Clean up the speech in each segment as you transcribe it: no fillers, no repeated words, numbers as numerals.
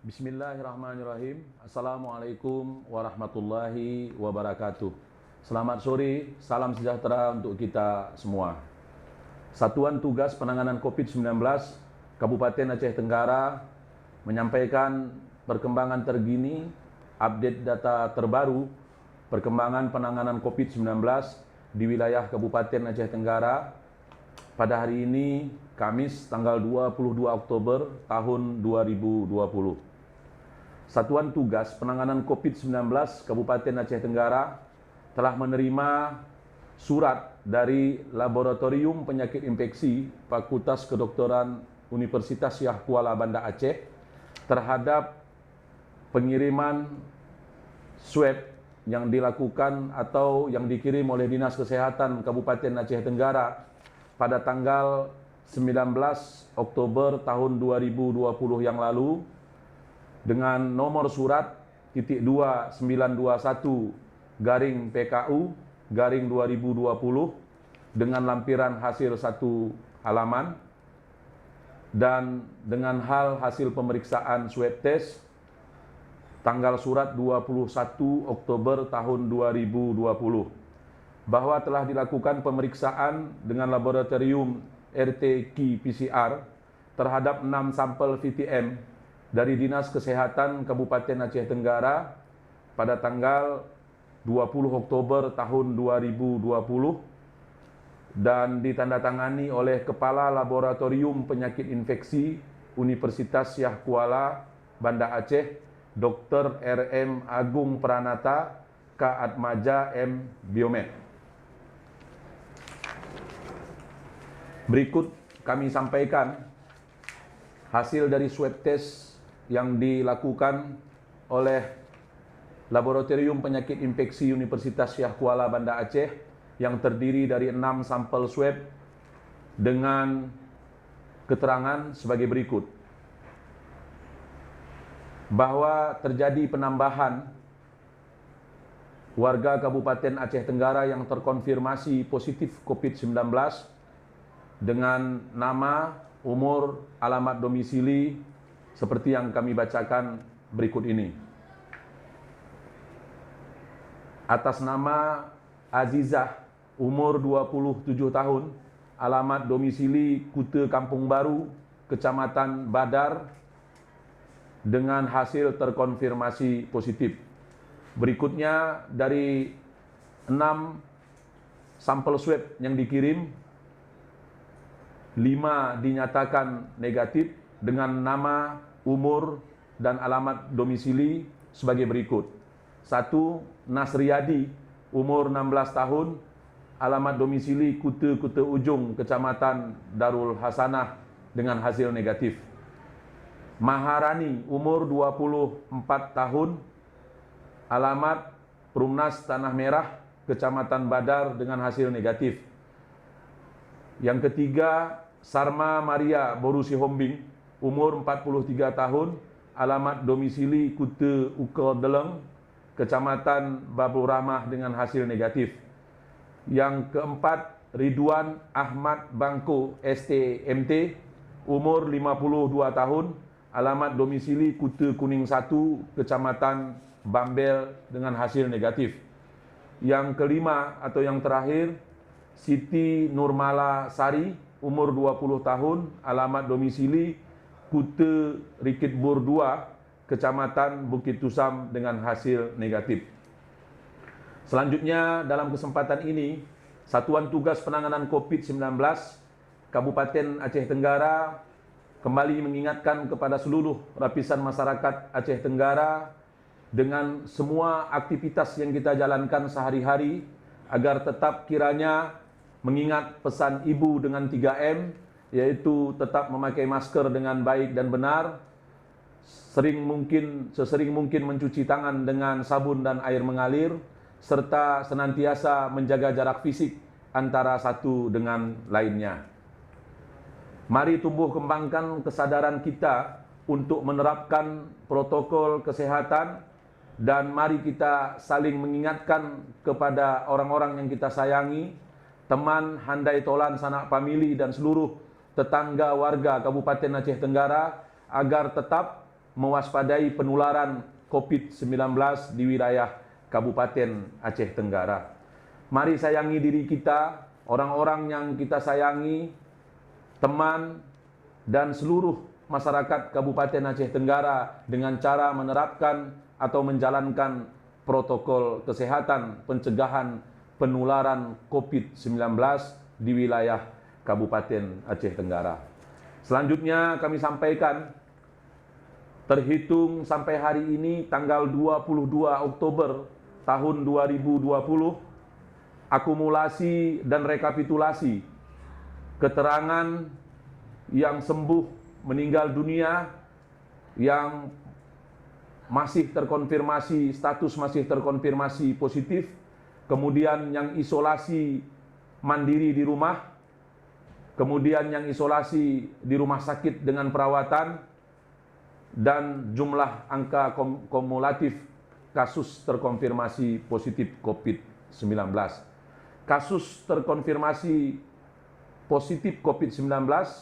Bismillahirrahmanirrahim. Assalamualaikum warahmatullahi wabarakatuh. Selamat sore, salam sejahtera untuk kita semua. Satuan Tugas Penanganan COVID-19 Kabupaten Aceh Tenggara menyampaikan perkembangan terkini, update data terbaru, perkembangan penanganan COVID-19 di wilayah Kabupaten Aceh Tenggara pada hari ini, Kamis tanggal 22 Oktober tahun 2020. Satuan Tugas Penanganan COVID-19 Kabupaten Aceh Tenggara telah menerima surat dari Laboratorium Penyakit Infeksi Fakultas Kedokteran Universitas Shah Kuala Banda Aceh terhadap pengiriman swab yang dilakukan atau yang dikirim oleh Dinas Kesehatan Kabupaten Aceh Tenggara pada tanggal 19 Oktober tahun 2020 yang lalu dengan nomor surat /2921/PKU/2020 dengan lampiran hasil 1 halaman dan dengan hasil pemeriksaan swab test tanggal surat 21 Oktober tahun 2020 bahwa telah dilakukan pemeriksaan dengan laboratorium RT-PCR terhadap 6 sampel VTM dari Dinas Kesehatan Kabupaten Aceh Tenggara pada tanggal 20 Oktober tahun 2020 dan ditandatangani oleh Kepala Laboratorium Penyakit Infeksi Universitas Shah Kuala Banda Aceh, Dr. RM Agung Pranata, K. Atmaja M. Biomed. Berikut kami sampaikan hasil dari swab test yang dilakukan oleh Laboratorium Penyakit Infeksi Universitas Shah Kuala Banda Aceh yang terdiri dari 6 sampel swab dengan keterangan sebagai berikut. Bahwa terjadi penambahan warga Kabupaten Aceh Tenggara yang terkonfirmasi positif COVID-19 dengan nama, umur, alamat domisili seperti yang kami bacakan berikut ini. Atas nama Azizah, umur 27 tahun, alamat domisili Kuta Kampung Baru, Kecamatan Badar, dengan hasil terkonfirmasi positif. Berikutnya dari 6 sampel swab yang dikirim, 5 dinyatakan negatif dengan nama, umur, dan alamat domisili sebagai berikut. 1. Nasriyadi, umur 16 tahun, alamat domisili Kuta Ujung, Kecamatan Darul Hasanah dengan hasil negatif. Maharani, umur 24 tahun, alamat Perumnas Tanah Merah, Kecamatan Badar dengan hasil negatif. Yang ketiga, Sarma Maria Borusi Hombing, umur 43 tahun, alamat domisili Kuta Ukeldeleng, Kecamatan Babul Rahmah dengan hasil negatif. Yang keempat, Ridwan Ahmad Bangko STMT, umur 52 tahun, alamat domisili Kuta Kuning 1, Kecamatan Bambel dengan hasil negatif. Yang kelima atau yang terakhir, Siti Nurmala Sari, umur 20 tahun, alamat domisili Kuta Rikit Bur 2, Kecamatan Bukit Tusam dengan hasil negatif. Selanjutnya dalam kesempatan ini, Satuan Tugas Penanganan COVID-19 Kabupaten Aceh Tenggara kembali mengingatkan kepada seluruh lapisan masyarakat Aceh Tenggara dengan semua aktivitas yang kita jalankan sehari-hari agar tetap kiranya mengingat pesan Ibu dengan 3M, yaitu tetap memakai masker dengan baik dan benar, sesering mungkin mencuci tangan dengan sabun dan air mengalir, serta senantiasa menjaga jarak fisik antara satu dengan lainnya. Mari tumbuh kembangkan kesadaran kita untuk menerapkan protokol kesehatan dan mari kita saling mengingatkan kepada orang-orang yang kita sayangi, teman, handai tolan, sanak famili dan seluruh tetangga warga Kabupaten Aceh Tenggara agar tetap mewaspadai penularan COVID-19 di wilayah Kabupaten Aceh Tenggara. Mari sayangi diri kita, orang-orang yang kita sayangi, teman, dan seluruh masyarakat Kabupaten Aceh Tenggara dengan cara menerapkan atau menjalankan protokol kesehatan pencegahan penularan COVID-19 di wilayah Kabupaten Aceh Tenggara. Selanjutnya kami sampaikan, terhitung sampai hari ini tanggal 22 Oktober tahun 2020, akumulasi dan rekapitulasi keterangan yang sembuh meninggal dunia, yang masih terkonfirmasi, status masih terkonfirmasi positif, kemudian yang isolasi mandiri di rumah, kemudian yang isolasi di rumah sakit dengan perawatan, dan jumlah angka kumulatif kasus terkonfirmasi positif COVID-19. Kasus terkonfirmasi positif COVID-19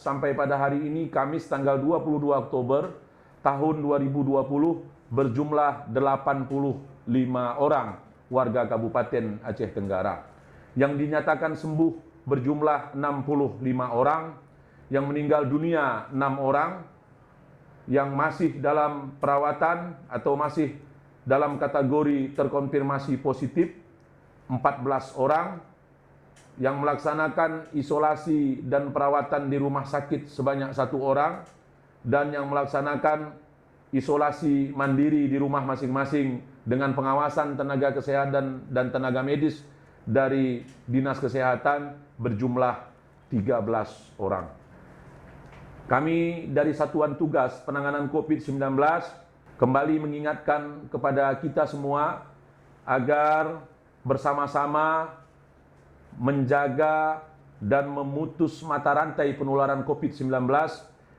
sampai pada hari ini Kamis tanggal 22 Oktober tahun 2020 berjumlah 85 orang warga Kabupaten Aceh Tenggara. Yang dinyatakan sembuh berjumlah 65 orang, yang meninggal dunia 6 orang, yang masih dalam perawatan atau masih dalam kategori terkonfirmasi positif 14 orang, yang melaksanakan isolasi dan perawatan di rumah sakit sebanyak 1 orang, dan yang melaksanakan isolasi mandiri di rumah masing-masing dengan pengawasan tenaga kesehatan dan tenaga medis dari Dinas Kesehatan berjumlah 13 orang. Kami dari Satuan Tugas Penanganan COVID-19 kembali mengingatkan kepada kita semua agar bersama-sama menjaga dan memutus mata rantai penularan COVID-19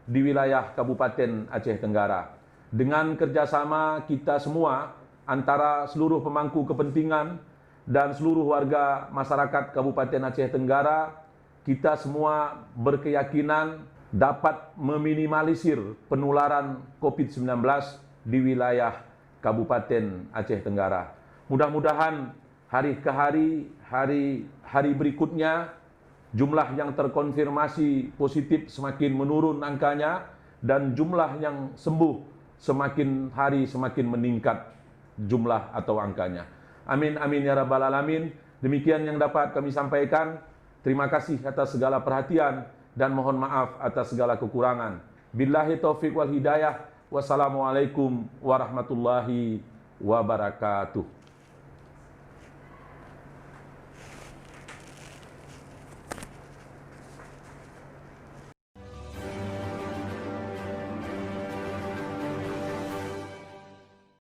di wilayah Kabupaten Aceh Tenggara. Dengan kerjasama kita semua antara seluruh pemangku kepentingan dan seluruh warga masyarakat Kabupaten Aceh Tenggara, kita semua berkeyakinan dapat meminimalisir penularan COVID-19 di wilayah Kabupaten Aceh Tenggara. Mudah-mudahan hari ke hari berikutnya jumlah yang terkonfirmasi positif semakin menurun angkanya, dan jumlah yang sembuh semakin hari semakin meningkat jumlah atau angkanya. Amin amin ya rabbal alamin. Demikian yang dapat kami sampaikan. Terima kasih atas segala perhatian dan mohon maaf atas segala kekurangan. Billahi taufiq wal hidayah. Wassalamualaikum warahmatullahi wabarakatuh.